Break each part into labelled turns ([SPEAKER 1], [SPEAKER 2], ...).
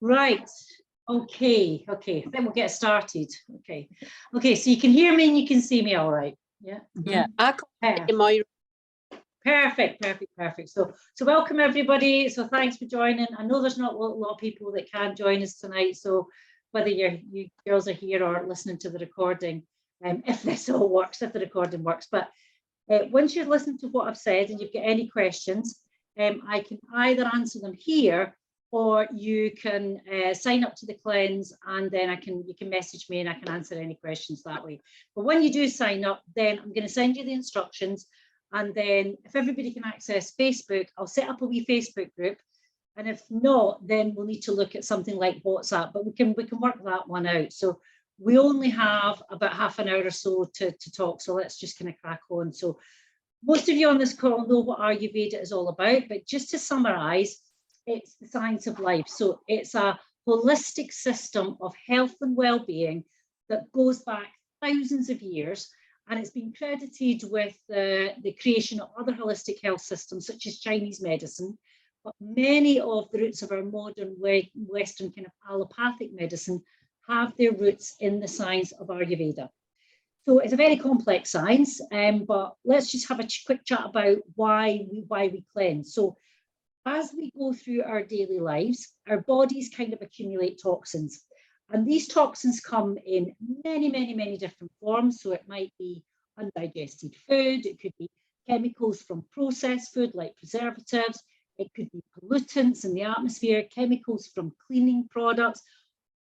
[SPEAKER 1] Right. Okay. Then we'll get started. Okay. So you can hear me and you can see me all right. Yeah.
[SPEAKER 2] Yeah. I can hear my.
[SPEAKER 1] Perfect. So welcome everybody. So thanks for joining. I know there's not a lot of people that can't join us tonight. So whether you girls are here or listening to the recording, if this all works, if the recording works, but once you've listened to what I've said and you've got any questions, I can either answer them here, or you can sign up to the cleanse, and then you can message me and I can answer any questions that way. But when you do sign up, then I'm going to send you the instructions, and then if everybody can access Facebook, I'll set up a wee Facebook group, and if not, then we'll need to look at something like WhatsApp, but we can work that one out. So we only have about half an hour or so to talk, so let's just kind of crack on. So most of you on this call know what Ayurveda is all about, but just to summarize, it's the science of life. So it's a holistic system of health and well-being that goes back thousands of years, and it's been credited with the creation of other holistic health systems such as Chinese medicine, but many of the roots of our modern Western kind of allopathic medicine have their roots in the science of Ayurveda. So it's a very complex science, but let's just have a quick chat about why we cleanse. So as we go through our daily lives, our bodies kind of accumulate toxins. And these toxins come in many different forms. So it might be undigested food, it could be chemicals from processed food like preservatives, it could be pollutants in the atmosphere, chemicals from cleaning products.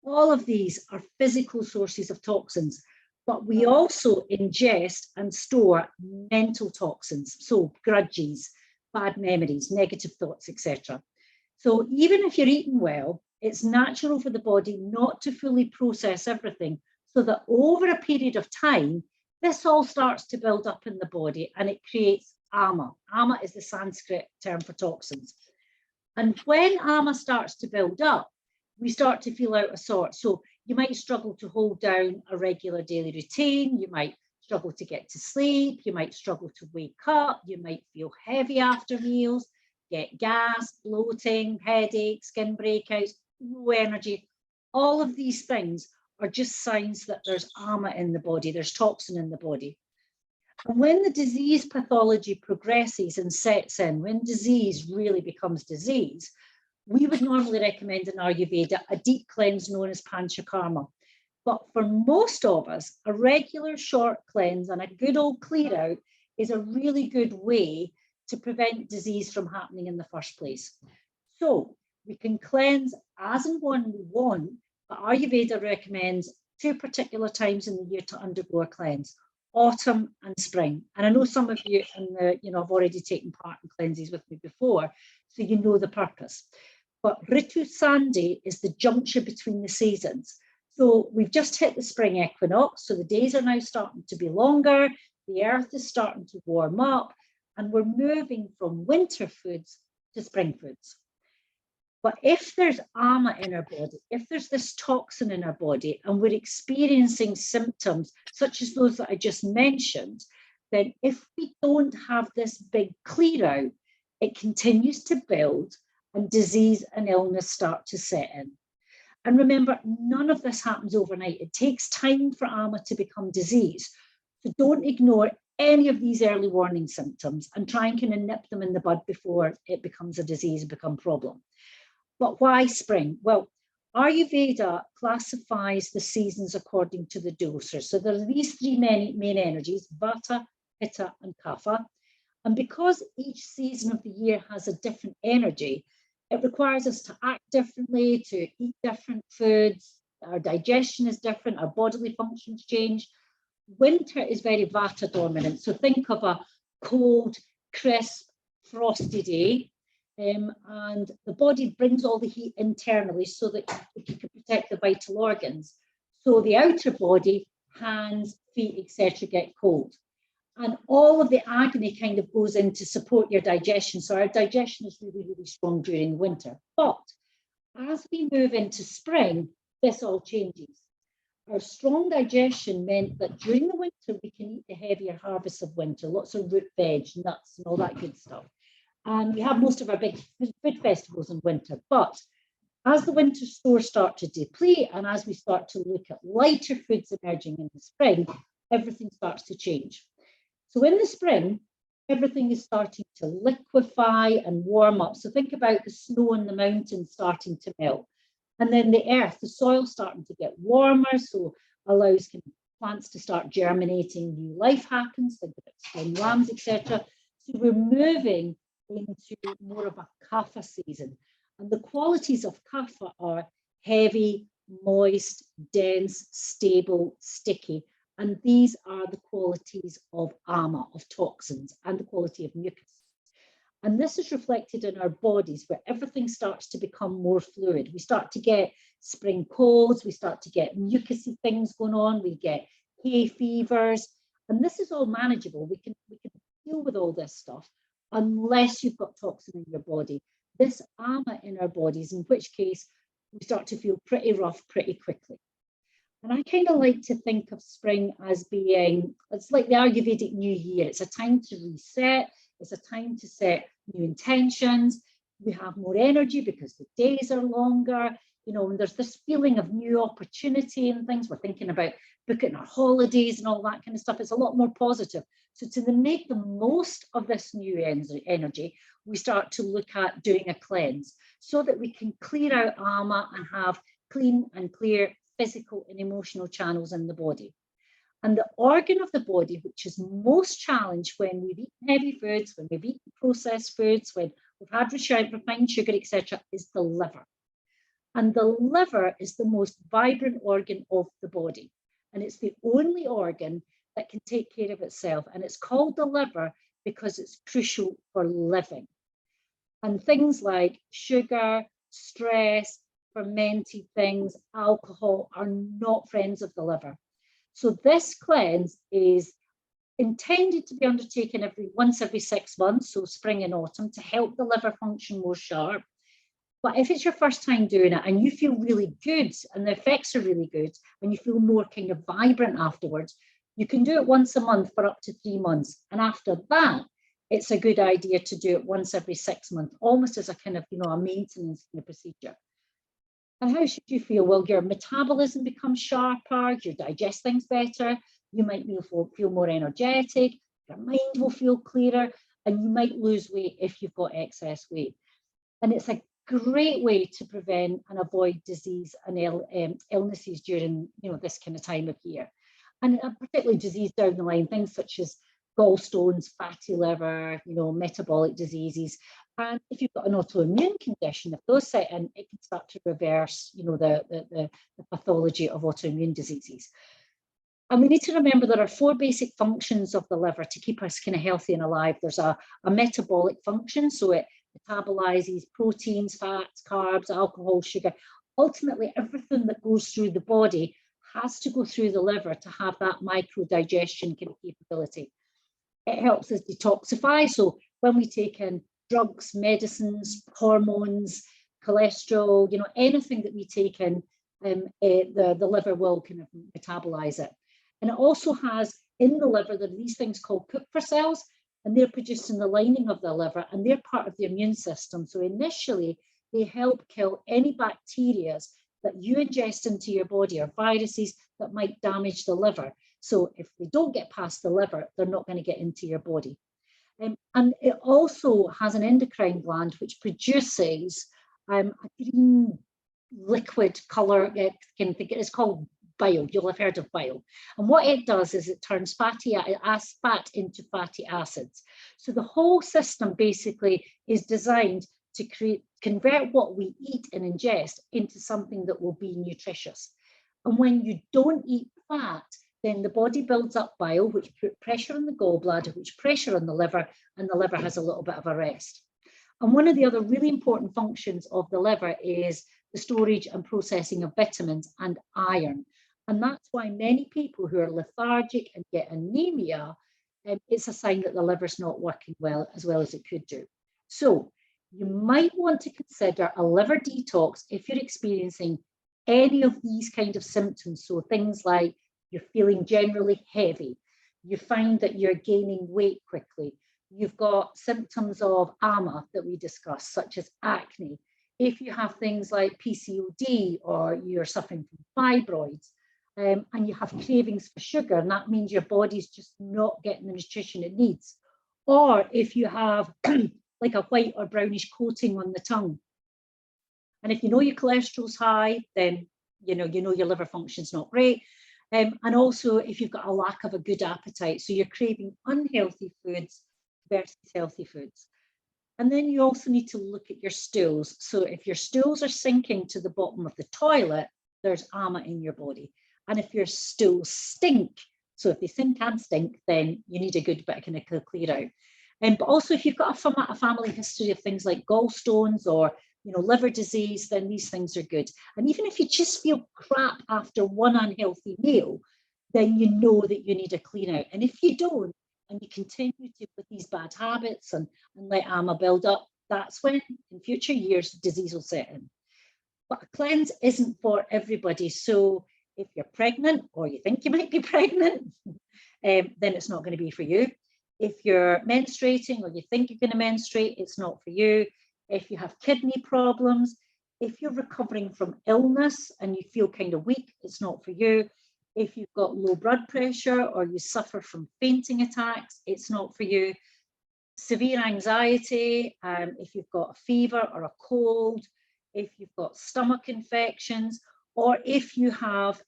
[SPEAKER 1] All of these are physical sources of toxins, but we also ingest and store mental toxins, so grudges, bad memories, negative thoughts, etc. So even if you're eating well, it's natural for the body not to fully process everything, so that over a period of time, this all starts to build up in the body and it creates ama. Ama is the Sanskrit term for toxins. And when ama starts to build up, we start to feel out of sorts. So you might struggle to hold down a regular daily routine, you might struggle to get to sleep, you might struggle to wake up, you might feel heavy after meals, get gas, bloating, headache, skin breakouts, low energy. All of these things are just signs that there's ama in the body, there's toxin in the body. And when the disease pathology progresses and sets in, when disease really becomes disease, we would normally recommend in Ayurveda a deep cleanse known as Panchakarma. But for most of us, a regular short cleanse and a good old clear out is a really good way to prevent disease from happening in the first place. So we can cleanse as and when we want, but Ayurveda recommends 2 particular times in the year to undergo a cleanse: autumn and spring. And I know some of you have already taken part in cleanses with me before, so you know the purpose. But Ritu Sandhi is the juncture between the seasons. So we've just hit the spring equinox, so the days are now starting to be longer, the earth is starting to warm up, and we're moving from winter foods to spring foods. But if there's ama in our body, if there's this toxin in our body, and we're experiencing symptoms such as those that I just mentioned, then if we don't have this big clear out, it continues to build and disease and illness start to set in. And remember, none of this happens overnight. It takes time for ama to become disease. So don't ignore any of these early warning symptoms and try and kind of nip them in the bud before it becomes a disease and become a problem. But why spring? Well, Ayurveda classifies the seasons according to the dosa. So there are these 3 main energies: Vata, Pitta, and Kapha. And because each season of the year has a different energy, it requires us to act differently, to eat different foods. Our digestion is different, our bodily functions change. Winter is very Vata dominant. So think of a cold, crisp, frosty day. And the body brings all the heat internally so that it can protect the vital organs. So the outer body, hands, feet, etc., get cold. And all of the agony kind of goes in to support your digestion. So our digestion is really strong during winter. But as we move into spring, this all changes. Our strong digestion meant that during the winter, we can eat the heavier harvests of winter, lots of root veg, nuts, and all that good stuff. And we have most of our big food festivals in winter. But As the winter stores start to deplete and as we start to look at lighter foods emerging in the spring, everything starts to change. So in the spring, everything is starting to liquefy and warm up. So think about the snow on the mountains starting to melt. And then the earth, the soil starting to get warmer, so allows plants to start germinating, new life happens, think about spring lambs, etc. So we're moving into more of a kapha season. And the qualities of kapha are heavy, moist, dense, stable, sticky. And these are the qualities of ama, of toxins, and the quality of mucus. And this is reflected in our bodies where everything starts to become more fluid. We start to get spring colds, we start to get mucousy things going on, we get hay fevers, and this is all manageable. We can deal with all this stuff unless you've got toxin in your body. This ama in our bodies, in which case we start to feel pretty rough pretty quickly. And I kind of like to think of spring as being, it's like the Ayurvedic New Year. It's a time to reset. It's a time to set new intentions. We have more energy because the days are longer, you know, and there's this feeling of new opportunity and things. We're thinking about booking our holidays and all that kind of stuff. It's a lot more positive. So to make the most of this new energy, we start to look at doing a cleanse so that we can clear out ama and have clean and clear physical and emotional channels in the body. And the organ of the body which is most challenged when we've eaten heavy foods, when we've eaten processed foods, when we've had refined sugar, etc., is the liver. And the liver is the most vibrant organ of the body. And it's the only organ that can take care of itself. And it's called the liver because it's crucial for living. And things like sugar, stress, fermented things, alcohol are not friends of the liver. So this cleanse is intended to be undertaken once every 6 months, so spring and autumn, to help the liver function more sharp. But if it's your first time doing it and you feel really good and the effects are really good and you feel more kind of vibrant afterwards, you can do it once a month for up to 3 months. And after that, it's a good idea to do it once every 6 months, almost as a kind of, you know, a maintenance kind of procedure. And how should you feel? Well, your metabolism becomes sharper, you digest things better, you might feel more energetic, your mind will feel clearer, and you might lose weight if you've got excess weight. And it's a great way to prevent and avoid disease and illnesses during, you know, this kind of time of year. And particularly disease down the line, things such as gallstones, fatty liver, you know, metabolic diseases. And if you've got an autoimmune condition, if those set in, it can start to reverse, you know, the pathology of autoimmune diseases. And we need to remember there are 4 basic functions of the liver to keep us kind of healthy and alive. There's a metabolic function, so it metabolizes proteins, fats, carbs, alcohol, sugar. Ultimately, everything that goes through the body has to go through the liver to have that micro digestion capability. It helps us detoxify. So when we take in drugs, medicines, hormones, cholesterol, you know, anything that we take in, the liver will kind of metabolize it. And it also has in the liver, there are these things called Kupffer cells, and they're produced in the lining of the liver, and they're part of the immune system. So initially, they help kill any bacteria that you ingest into your body or viruses that might damage the liver. So if they don't get past the liver, they're not going to get into your body. And it also has an endocrine gland which produces a green liquid color. It's called bile. You'll have heard of bile. And what it does is it turns fat into fatty acids. So the whole system basically is designed to convert what we eat and ingest into something that will be nutritious. And when you don't eat fat, then the body builds up bile, which put pressure on the gallbladder, which pressure on the liver, and the liver has a little bit of a rest. And one of the other really important functions of the liver is the storage and processing of vitamins and iron. And that's why many people who are lethargic and get anemia, it's a sign that the liver's not working well as it could do. So you might want to consider a liver detox if you're experiencing any of these kind of symptoms. So things like you're feeling generally heavy, you find that you're gaining weight quickly, you've got symptoms of ama that we discussed, such as acne, If you have things like PCOD or you're suffering from fibroids, and you have cravings for sugar, and that means your body's just not getting the nutrition it needs. Or if you have like a white or brownish coating on the tongue, and if you know your cholesterol's high, then you know your liver function's not great. And also if you've got a lack of a good appetite, so you're craving unhealthy foods versus healthy foods. And then you also need to look at your stools. So if your stools are sinking to the bottom of the toilet, there's AMA in your body. And if your stools stink, so if they sink and stink, then you need a good bit of kind of clear out. But also if you've got a family history of things like gallstones or liver disease, then these things are good. And even if you just feel crap after one unhealthy meal, then you know that you need a clean out. And if you don't, and you continue to with these bad habits and let AMA build up, that's when in future years disease will set in. But a cleanse isn't for everybody. So if you're pregnant or you think you might be pregnant, then it's not going to be for you. If you're menstruating or you think you're going to menstruate, it's not for you. If you have kidney problems, if you're recovering from illness and you feel kind of weak, it's not for you. If you've got low blood pressure or you suffer from fainting attacks, it's not for you. Severe anxiety, if you've got a fever or a cold, if you've got stomach infections, or if you have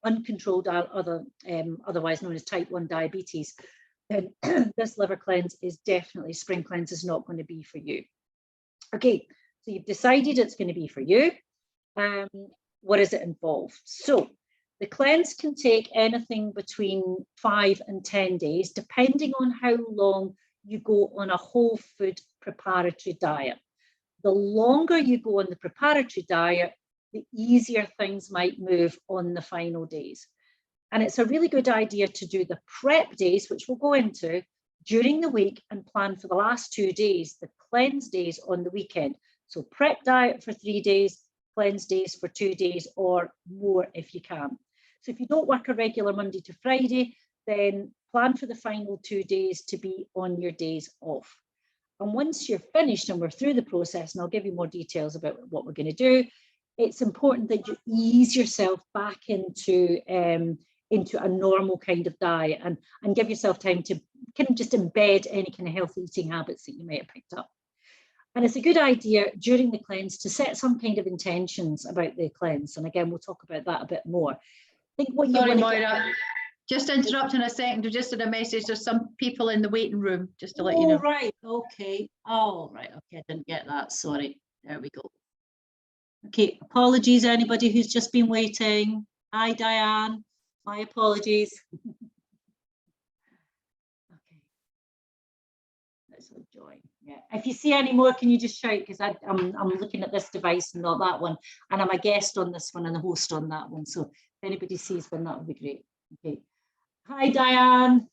[SPEAKER 1] uncontrolled otherwise known as type 1 diabetes, then this liver cleanse is definitely, spring cleanse is not going to be for you. Okay, so you've decided it's going to be for you. What does it involve? So the cleanse can take anything between 5 and 10 days, depending on how long you go on a whole food preparatory diet. The longer you go on the preparatory diet, the easier things might move on the final days. And it's a really good idea to do the prep days, which we'll go into, during the week and plan for the last 2 days, the cleanse days on the weekend. So prep diet for 3 days, cleanse days for 2 days or more if you can. So if you don't work a regular Monday to Friday, then plan for the final 2 days to be on your days off. And once you're finished and we're through the process, and I'll give you more details about what we're going to do, it's important that you ease yourself back into a normal kind of diet and give yourself time to kind of just embed any kind of healthy eating habits that you might have picked up. And it's a good idea during the cleanse to set some kind of intentions about the cleanse. And again, we'll talk about that a bit more. I think what
[SPEAKER 3] Sorry, Moira, just interrupting a second, we just had a message. There's some people in the waiting room, just to let you know.
[SPEAKER 4] Right, okay. Oh, right, okay, I didn't get that, sorry. There we go. Okay, apologies anybody who's just been waiting. Hi, Diane, my apologies. Okay, let's join. Yeah, if you see any more, can you just shout, because I'm looking at this device and not that one, and I'm a guest on this one and a host on that one, so if anybody sees one, that would be great. Okay. Hi, Diane.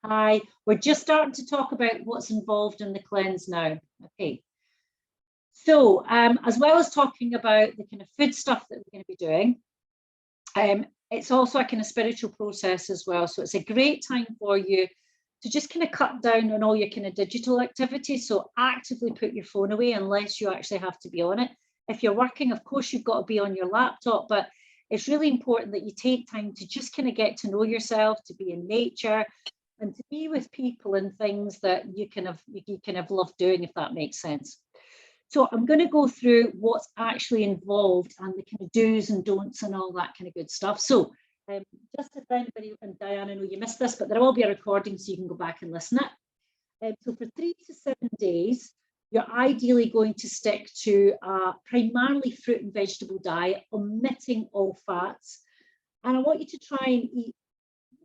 [SPEAKER 4] Hi, we're just starting to talk about what's involved in the cleanse now. Okay. So as well as talking about the kind of food stuff that we're going to be doing, it's also a kind of spiritual process as well. So it's a great time for you to just kind of cut down on all your kind of digital activity. So actively put your phone away unless you actually have to be on it. If you're working, of course, you've got to be on your laptop, but it's really important that you take time to just kind of get to know yourself, to be in nature and to be with people and things that you kind of love doing, if that makes sense. So I'm going to go through what's actually involved and the kind of do's and don'ts and all that kind of good stuff. So just if anybody, and Diane, I know you missed this, but there will be a recording so you can go back and listen it. So for 3 to 7 days, you're ideally going to stick to a primarily fruit and vegetable diet, omitting all fats. And I want you to try and eat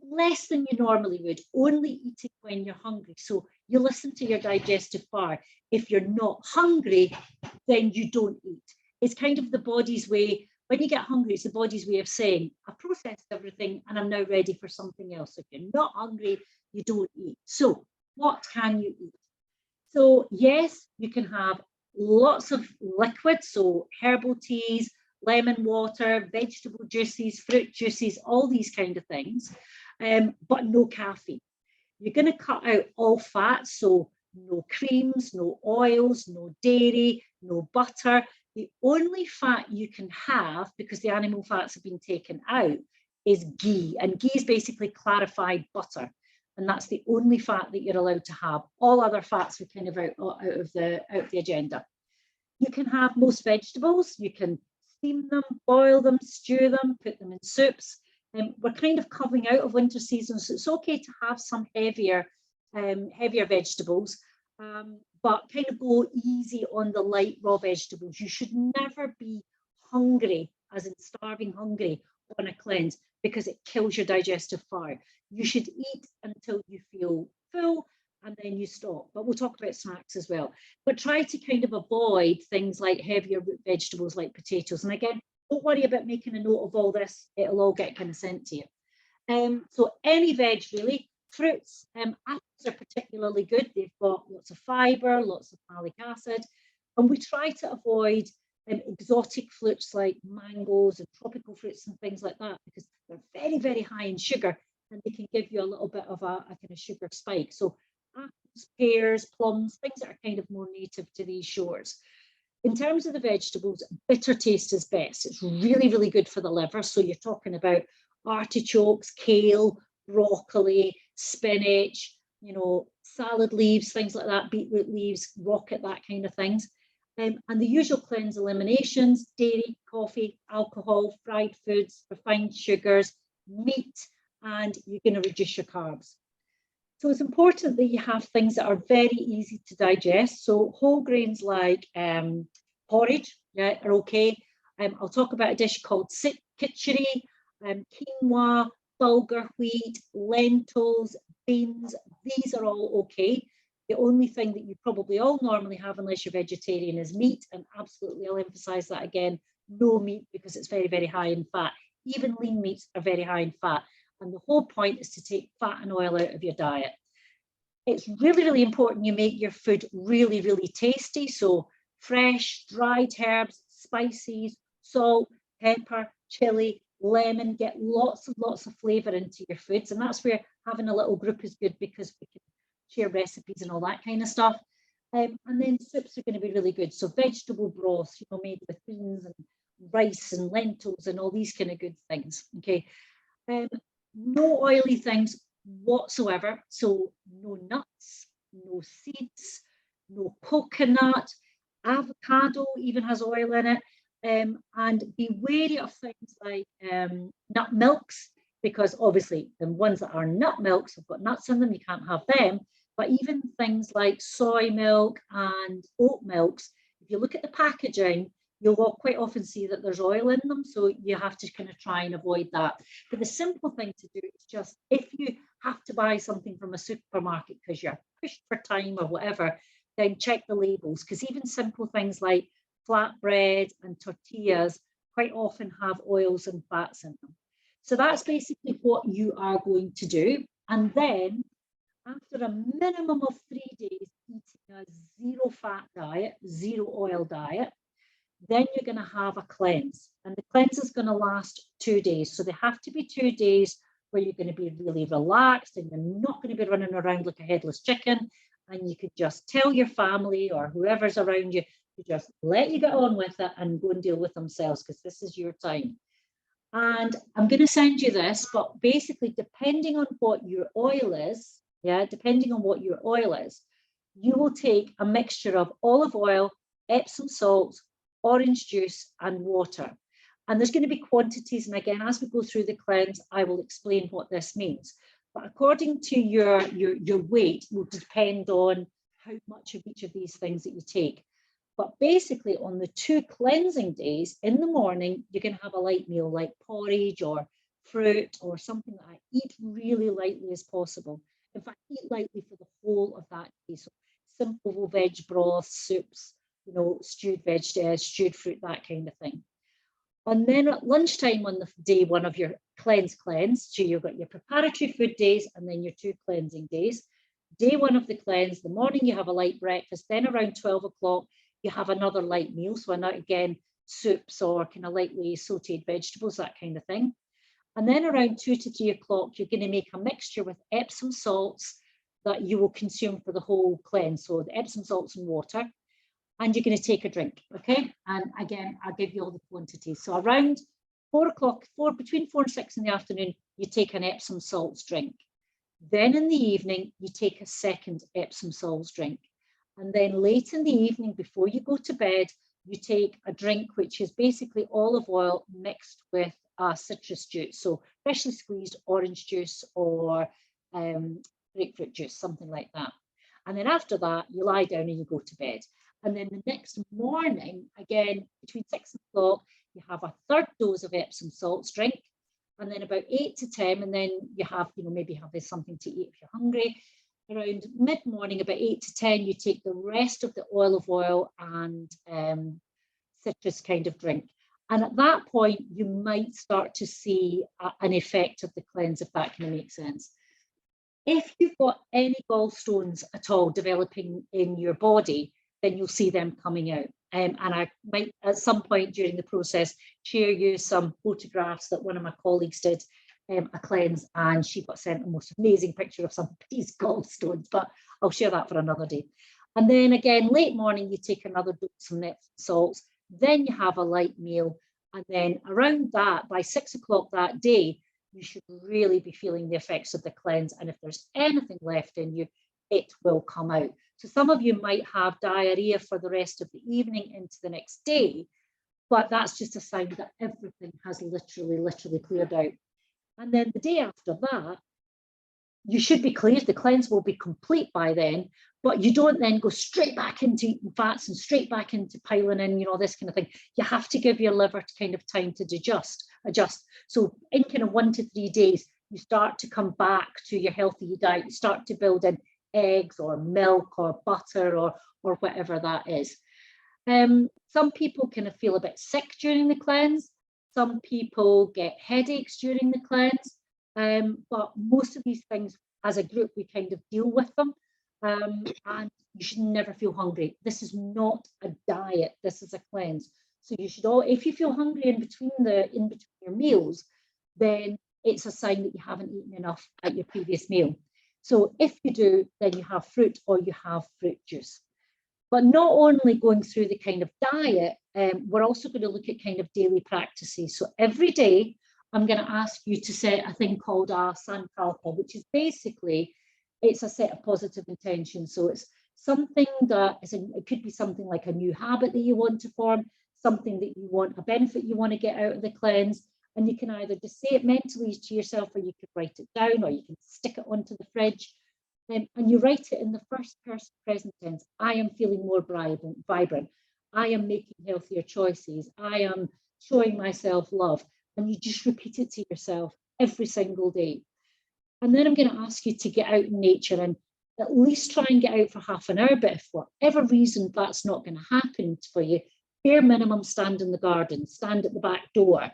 [SPEAKER 4] less than you normally would, only eating when you're hungry. So you listen to your digestive bar. If you're not hungry, then you don't eat. It's kind of the body's way. When you get hungry, it's the body's way of saying, I've processed everything and I'm now ready for something else. If you're not hungry, you don't eat. So what can you eat? So yes, you can have lots of liquids, so herbal teas, lemon water, vegetable juices, fruit juices, all these kind of things, but no caffeine. You're going to cut out all fats, so no creams, no oils, no dairy, no butter. The only fat you can have, because the animal fats have been taken out, is ghee. And ghee is basically clarified butter. And that's the only fat that you're allowed to have. All other fats are kind of out of the agenda. You can have most vegetables. You can steam them, boil them, stew them, put them in soups. We're kind of coming out of winter season, so it's okay to have some heavier vegetables, but kind of go easy on the light raw vegetables. You should never be hungry, as in starving hungry, on a cleanse, because it kills your digestive fire. You should eat until you feel full, and then you stop. But we'll talk about snacks as well. But try to kind of avoid things like heavier root vegetables like potatoes. And again, don't worry about making a note of all this. It'll all get kind of sent to you. So any veg really. Fruits, apples are particularly good. They've got lots of fibre, lots of malic acid. And we try to avoid exotic fruits like mangoes and tropical fruits and things like that, because they're very, very high in sugar, and they can give you a little bit of a kind of sugar spike. So apples, pears, plums, things that are kind of more native to these shores. In terms of the vegetables, bitter taste is best. It's really, really good for the liver. So you're talking about artichokes, kale, broccoli, spinach, you know, salad leaves, things like that, beetroot leaves, rocket, that kind of things. And the usual cleanse eliminations: dairy, coffee, alcohol, fried foods, refined sugars, meat, and you're going to reduce your carbs. So it's important that you have things that are very easy to digest. So whole grains like porridge, yeah, are okay. I'll talk about a dish called khichdi, quinoa, bulgur wheat, lentils, beans. These are all okay. The only thing that you probably all normally have, unless you're vegetarian, is meat. And absolutely, I'll emphasize that again, no meat, because it's very, very high in fat. Even lean meats are very high in fat. And the whole point is to take fat and oil out of your diet. It's really, really important you make your food really, really tasty. So fresh, dried herbs, spices, salt, pepper, chili, lemon, get lots of flavour into your foods. And that's where having a little group is good, because we can share recipes and all that kind of stuff. And then soups are going to be really good. So vegetable broths, you know, made with beans and rice and lentils and all these kind of good things. Okay. No oily things whatsoever. So no nuts, no seeds, no coconut, avocado even has oil in it. And be wary of things like nut milks, because obviously the ones that are nut milks have got nuts in them, you can't have them. But even things like soy milk and oat milks, if you look at the packaging, you'll quite often see that there's oil in them. So you have to kind of try and avoid that. But the simple thing to do is just, if you have to buy something from a supermarket because you're pushed for time or whatever, then check the labels, because even simple things like flatbread and tortillas quite often have oils and fats in them. So that's basically what you are going to do. And then after a minimum of 3 days eating a zero fat diet, zero oil diet, then you're going to have a cleanse. And the cleanse is going to last 2 days. So they have to be 2 days where you're going to be really relaxed and you're not going to be running around like a headless chicken. And you could just tell your family or whoever's around you to just let you get on with it and go and deal with themselves, because this is your time. And I'm going to send you this, but basically, depending on what your oil is, depending on what your oil is, you will take a mixture of olive oil, Epsom salt, orange juice, and water. And there's going to be quantities. And again, as we go through the cleanse, I will explain what this means. But according to your weight will depend on how much of each of these things that you take. But basically, on the 2 cleansing days, in the morning, you're going to have a light meal like porridge or fruit or something that I eat really lightly as possible. In fact, eat lightly for the whole of that day. So simple veg broth, soups, you know, stewed fruit, that kind of thing. And then at lunchtime on the day 1 of your cleanse, so you've got your preparatory food days and then your 2 cleansing days. Day 1 of the cleanse, the morning you have a light breakfast, then around 12 o'clock, you have another light meal. So again, soups or kind of lightly sauteed vegetables, that kind of thing. And then around 2 to 3 o'clock, you're going to make a mixture with Epsom salts,
[SPEAKER 1] that you will consume for the whole cleanse. So the Epsom salts and water, and you're going to take a drink, okay? And again, I'll give you all the quantities. So around 4 o'clock, between 4 and 6 in the afternoon, you take an Epsom salts drink. Then in the evening, you take a second Epsom salts drink. And then late in the evening, before you go to bed, you take a drink which is basically olive oil mixed with citrus juice. So freshly squeezed orange juice or grapefruit juice, something like that. And then after that, you lie down and you go to bed. And then the next morning, again, between 6 o'clock, you have a third dose of Epsom salts drink. And then about 8 to 10, and then you have, maybe have something to eat if you're hungry. Around mid-morning, about 8 to 10, you take the rest of the olive oil and citrus kind of drink. And at that point, you might start to see an effect of the cleanse, if that kind of makes sense. If you've got any gallstones at all developing in your body, then you'll see them coming out. And I might, at some point during the process, share you some photographs that one of my colleagues did a cleanse, and she got sent the most amazing picture of somebody's gallstones, but I'll share that for another day. And then again, late morning, you take another dose of Epsom salts, then you have a light meal. And then around that, by 6 o'clock that day, you should really be feeling the effects of the cleanse. And if there's anything left in you, it will come out. So some of you might have diarrhea for the rest of the evening into the next day, but that's just a sign that everything has literally cleared out. And then the day after that, you should be cleared. The cleanse will be complete by then, but you don't then go straight back into eating fats and straight back into piling in, this kind of thing. You have to give your liver kind of time to adjust. So in kind of 1 to 3 days, you start to come back to your healthy diet. You start to build in eggs or milk or butter or whatever that is. Some people kind of feel a bit sick during the cleanse. Some people get headaches during the cleanse. But most of these things, as a group, we kind of deal with them. And you should never feel hungry. This is not a diet. This is a cleanse. So you should if you feel hungry in between your meals, then it's a sign that you haven't eaten enough at your previous meal. So if you do, then you have fruit or you have fruit juice. But not only going through the kind of diet, we're also going to look at kind of daily practices. So every day, I'm going to ask you to set a thing called a sankalpa, which is basically, it's a set of positive intentions. So it's something that it could be something like a new habit that you want to form, something that you want, a benefit you want to get out of the cleanse. And you can either just say it mentally to yourself, or you could write it down, or you can stick it onto the fridge. And you write it in the first person present tense. I am feeling more vibrant. I am making healthier choices. I am showing myself love. And you just repeat it to yourself every single day. And then I'm going to ask you to get out in nature and at least try and get out for half an hour. But if for whatever reason that's not going to happen for you, bare minimum, stand in the garden, stand at the back door.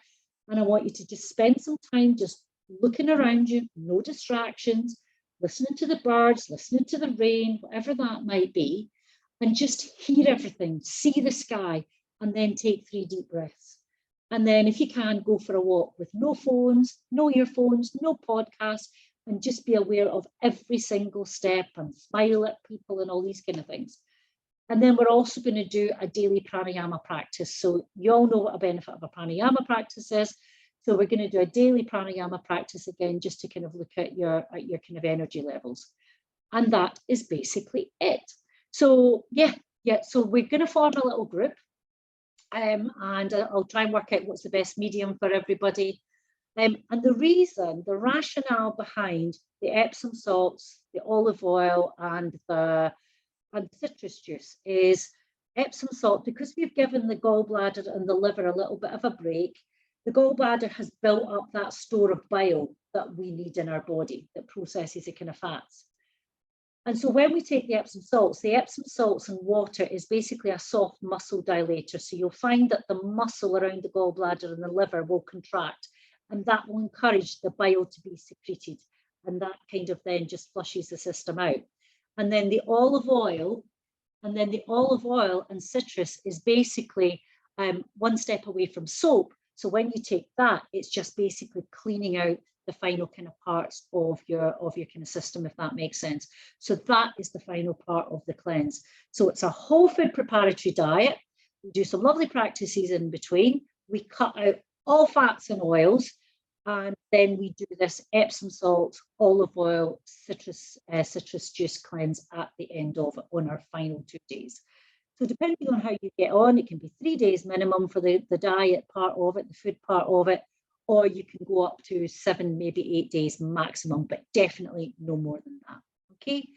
[SPEAKER 1] And I want you to just spend some time just looking around you, no distractions, listening to the birds, listening to the rain, whatever that might be, and just hear everything, see the sky, and then take 3 deep breaths. And then if you can, go for a walk with no phones, no earphones, no podcasts, and just be aware of every single step and smile at people and all these kind of things. And then we're also going to do a daily pranayama practice. So you all know what a benefit of a pranayama practice is. So we're going to do a daily pranayama practice again, just to kind of look at your kind of energy levels. And that is basically it. So yeah. So we're going to form a little group. And I'll try and work out what's the best medium for everybody. And the rationale behind the Epsom salts, the olive oil, and the citrus juice is Epsom salt, because we've given the gallbladder and the liver a little bit of a break. The gallbladder has built up that store of bile that we need in our body that processes the kind of fats. And so when we take the Epsom salts and water is basically a soft muscle dilator. So you'll find that the muscle around the gallbladder and the liver will contract, and that will encourage the bile to be secreted. And that kind of then just flushes the system out. And then the olive oil and citrus is basically one step away from soap. So when you take that, it's just basically cleaning out
[SPEAKER 4] the final kind of parts of your kind of system, if that makes sense. So that is the final part of the cleanse. So it's a whole food preparatory diet. We do some lovely practices in between. We cut out all fats and oils, and then we do this Epsom salt, olive oil, citrus juice cleanse at the end of it on our final 2 days. So depending on how you get on, it can be 3 days minimum for the diet part of it, the food part of it, or you can go up to 7, maybe 8 days maximum, but definitely no more than that. Okay,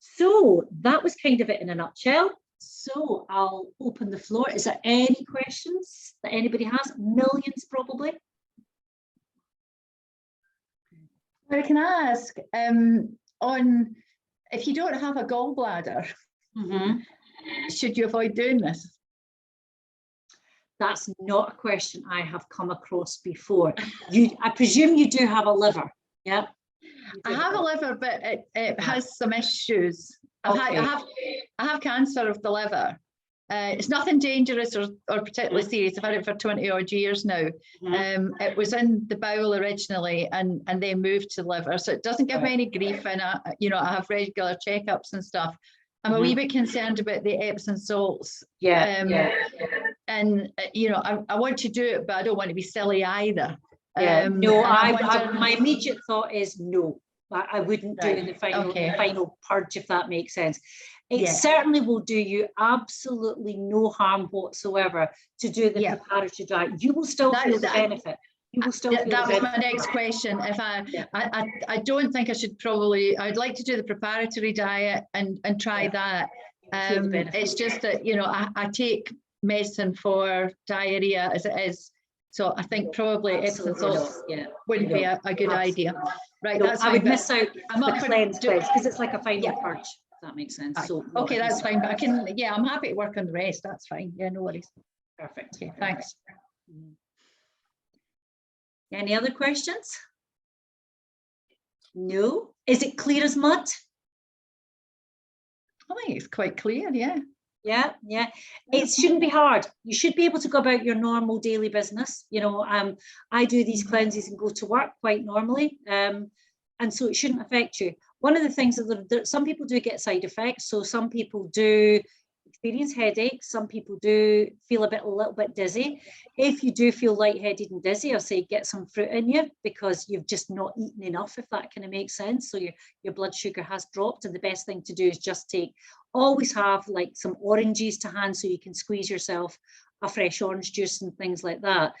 [SPEAKER 4] so that was kind of it in a nutshell. So I'll open the floor. Is there any questions that anybody has? Millions probably.
[SPEAKER 3] I can ask, on if you don't have a gallbladder, should you avoid doing this?
[SPEAKER 4] That's not a question I have come across before. I presume you do have a liver, yeah?
[SPEAKER 3] I have a liver, but it has some issues. I have cancer of the liver. It's nothing dangerous or particularly serious. I've had it for 20 odd years now. It was in the bowel originally, and they moved to the liver, so it doesn't give me any grief. And I have regular checkups and stuff. I'm a wee bit concerned about the Epsom salts. And I want to do it, but I don't want to be silly either.
[SPEAKER 4] No, my immediate thought is no. I wouldn't do the final purge, if that makes sense. It certainly will do you absolutely no harm whatsoever to do the preparatory diet. You will still feel the benefit. You will still feel the benefit.
[SPEAKER 3] That was my next question. If I don't think I should probably, I'd like to do the preparatory diet and try that. It's just that, I take medicine for diarrhea as it is. So I think probably Epsom salts wouldn't be a good idea. Right, that's
[SPEAKER 4] I would miss out the cleanse because it's like a final purge. That makes sense. So
[SPEAKER 3] okay, that's fine. But I'm happy to work on the rest. That's fine. Yeah, no worries.
[SPEAKER 4] Perfect.
[SPEAKER 3] Okay, thanks.
[SPEAKER 4] Any other questions? No. Is it clear as mud?
[SPEAKER 3] I think it's quite clear, yeah.
[SPEAKER 4] Yeah. It shouldn't be hard. You should be able to go about your normal daily business. I do these cleanses and go to work quite normally. And so it shouldn't affect you. One of the things that some people do get side effects. So some people do experience headaches. Some people do feel a little bit dizzy. If you do feel lightheaded and dizzy, I'll say get some fruit in you because you've just not eaten enough, if that kind of makes sense. So your blood sugar has dropped, and the best thing to do is just always have like some oranges to hand so you can squeeze yourself a fresh orange juice and things like that.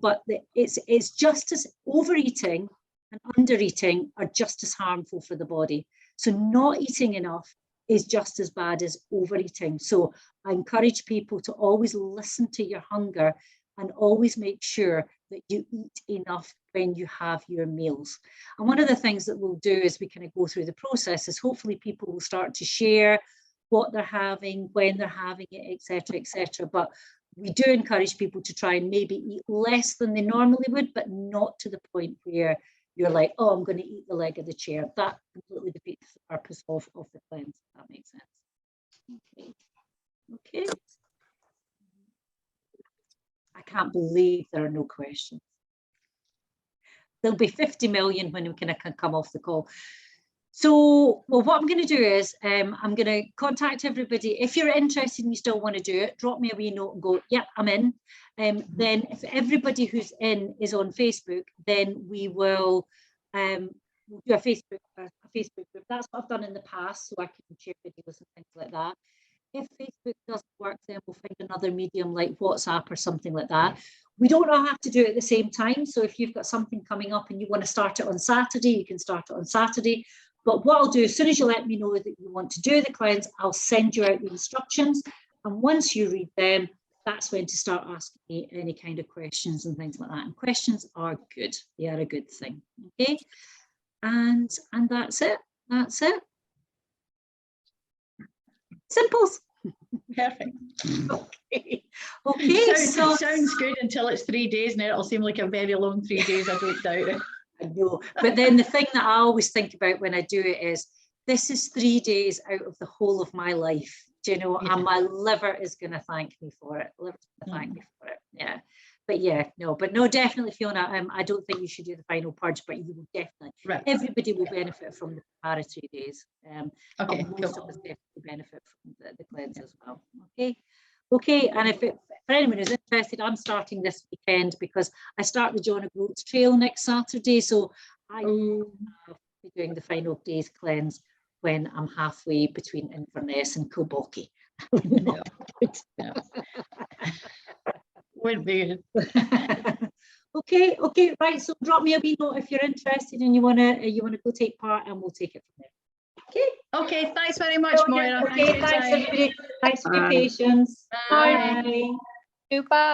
[SPEAKER 4] But it's just as overeating and undereating are just as harmful for the body. So not eating enough is just as bad as overeating. So I encourage people to always listen to your hunger and always make sure that you eat enough when you have your meals. And one of the things that we'll do as we kind of go through the process is hopefully people will start to share what they're having, when they're having it, etc., etc. But we do encourage people to try and maybe eat less than they normally would, but not to the point where you're like, oh, I'm going to eat the leg of the chair. That completely defeats the purpose of the cleanse, if that makes sense. Okay. I can't believe there are no questions. There'll be 50 million when we kind of come off the call. So, well, what I'm going to do is I'm going to contact everybody. If you're interested and you still want to do it, drop me a wee note and go, yep, I'm in. Then if everybody who's in is on Facebook, then we will we'll do a Facebook group. That's what I've done in the past, so I can share videos and things like that. If Facebook doesn't work, then we'll find another medium like WhatsApp or something like that. We don't all have to do it at the same time. So if you've got something coming up and you want to start it on Saturday, you can start it on Saturday. But what I'll do, as soon as you let me know that you want to do the cleanse, I'll send you out the instructions. And once you read them, that's when to start asking me any kind of questions and things like that. And questions are good. They are a good thing. Okay. And that's it. That's it. Simples.
[SPEAKER 3] Perfect.
[SPEAKER 4] Okay.
[SPEAKER 3] Sounds good until it's 3 days, and it'll seem like a very long 3 days. I don't doubt it.
[SPEAKER 4] I know, but then the thing that I always think about when I do it is this is 3 days out of the whole of my life, do you know, and my liver is going to thank me for it. Liver's going to thank me for it. Yeah.
[SPEAKER 1] But yeah, no, definitely, Fiona. I don't think you should do the final purge, but you will definitely.
[SPEAKER 3] Right.
[SPEAKER 1] Everybody will benefit from the preparatory days.
[SPEAKER 3] Okay,
[SPEAKER 1] and most
[SPEAKER 3] cool.
[SPEAKER 1] of us definitely benefit from the cleanse as well. Okay. Okay, and for anyone who's interested, I'm starting this weekend because I start the John O'Groats Trail next Saturday. So I will be doing the final day's cleanse when I'm halfway between Inverness and Kilbockie. Not good.
[SPEAKER 3] Yeah. Wouldn't be good.
[SPEAKER 1] Okay, right. So drop me a wee note if you're interested and you wanna go take part, and we'll take it from there.
[SPEAKER 3] Okay, thanks very much, Moira.
[SPEAKER 1] Okay, thanks everybody. Thanks for your patience.
[SPEAKER 3] Bye.
[SPEAKER 1] Bye.
[SPEAKER 2] Goodbye.